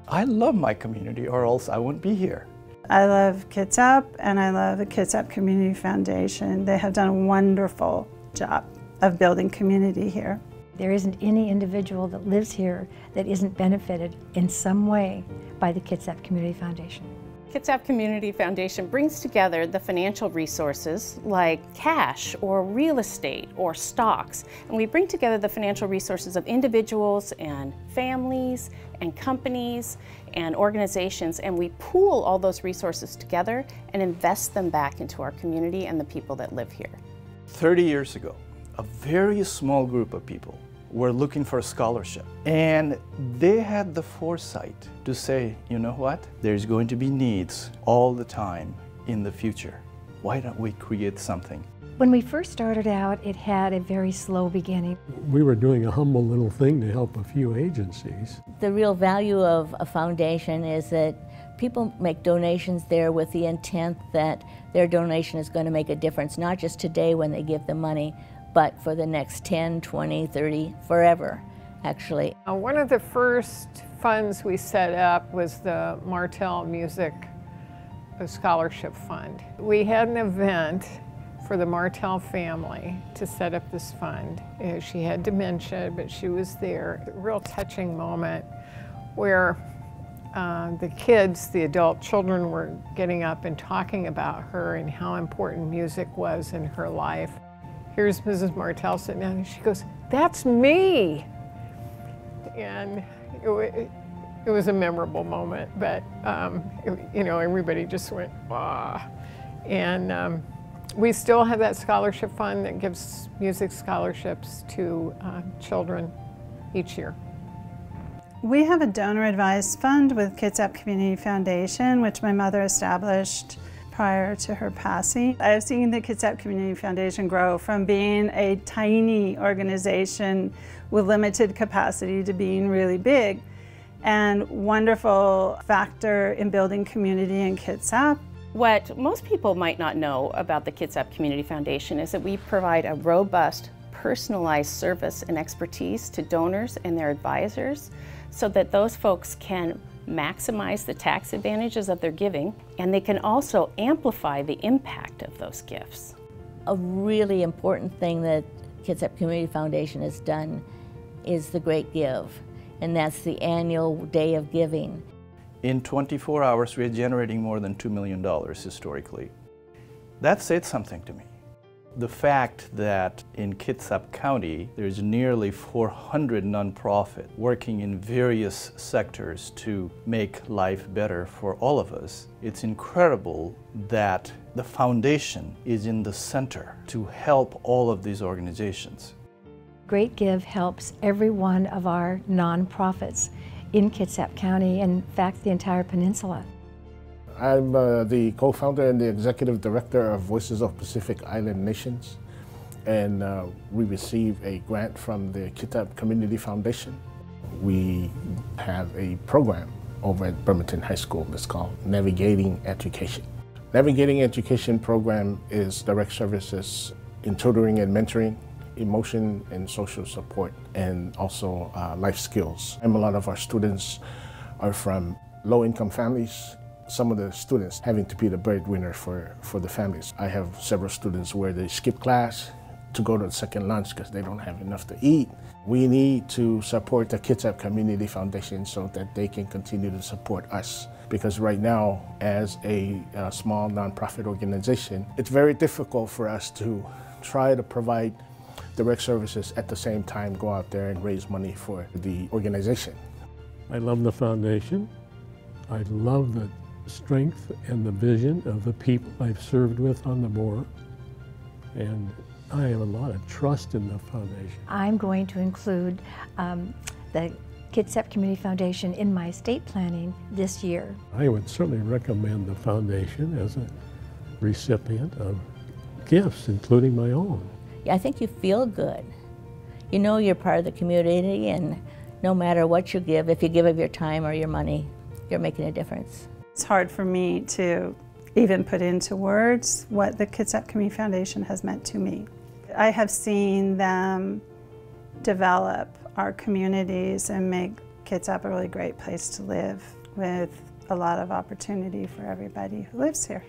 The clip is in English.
I love my community or else I wouldn't be here. I love Kitsap and I love the Kitsap Community Foundation. They have done a wonderful job of building community here. There isn't any individual that lives here that isn't benefited in some way by the Kitsap Community Foundation. Kitsap Community Foundation brings together the financial resources like cash or real estate or stocks, and we bring together the financial resources of individuals and families and companies and organizations, and we pool all those resources together and invest them back into our community and the people that live here. 30 years ago, a very small group of people were looking for a scholarship, and they had the foresight to say, you know what, there's going to be needs all the time in the future. Why don't we create something? When we first started out, it had a very slow beginning. We were doing a humble little thing to help a few agencies. The real value of a foundation is that people make donations there with the intent that their donation is going to make a difference, not just today when they give the money, but for the next 10, 20, 30, forever, actually. One of the first funds we set up was the Martell Music Scholarship Fund. We had an event for the Martell family to set up this fund. She had dementia, but she was there. A real touching moment where the kids, the adult children, were getting up and talking about her and how important music was in her life. Here's Mrs. Martell sitting down and she goes, "That's me!" And it was a memorable moment, but you know, everybody just went, "Wow." And we still have that scholarship fund that gives music scholarships to children each year. We have a donor advised fund with Kitsap Community Foundation, which my mother established prior to her passing. I've seen the Kitsap Community Foundation grow from being a tiny organization with limited capacity to being really big, and wonderful factor in building community in Kitsap. What most people might not know about the Kitsap Community Foundation is that we provide a robust, personalized service and expertise to donors and their advisors so that those folks can maximize the tax advantages of their giving, and they can also amplify the impact of those gifts. A really important thing that Kitsap Community Foundation has done is the Great Give, and that's the annual day of giving. In 24 hours, we're generating more than $2 million historically. That said something to me. The fact that in Kitsap County, there's nearly 400 nonprofits working in various sectors to make life better for all of us. It's incredible that the foundation is in the center to help all of these organizations. Great Give helps every one of our nonprofits in Kitsap County, and in fact the entire peninsula. I'm the co-founder and the executive director of Voices of Pacific Island Nations, and we received a grant from the Kitsap Community Foundation. We have a program over at Bremerton High School. It's called Navigating Education. Navigating Education program is direct services in tutoring and mentoring, emotion and social support, and also life skills. And a lot of our students are from low-income families. Some of the students having to be the breadwinner for the families. I have several students where they skip class to go to the second lunch because they don't have enough to eat. We need to support the Kitsap Community Foundation so that they can continue to support us. Because right now, as a small nonprofit organization, it's very difficult for us to try to provide direct services at the same time go out there and raise money for the organization. I love the foundation. I love the strength and the vision of the people I've served with on the board, and I have a lot of trust in the foundation. I'm going to include the Kitsap Community Foundation in my estate planning this year. I would certainly recommend the foundation as a recipient of gifts, including my own. I think you feel good. You know you're part of the community, and no matter what you give, if you give of your time or your money, you're making a difference. It's hard for me to even put into words what the Kitsap Community Foundation has meant to me. I have seen them develop our communities and make Kitsap a really great place to live with a lot of opportunity for everybody who lives here.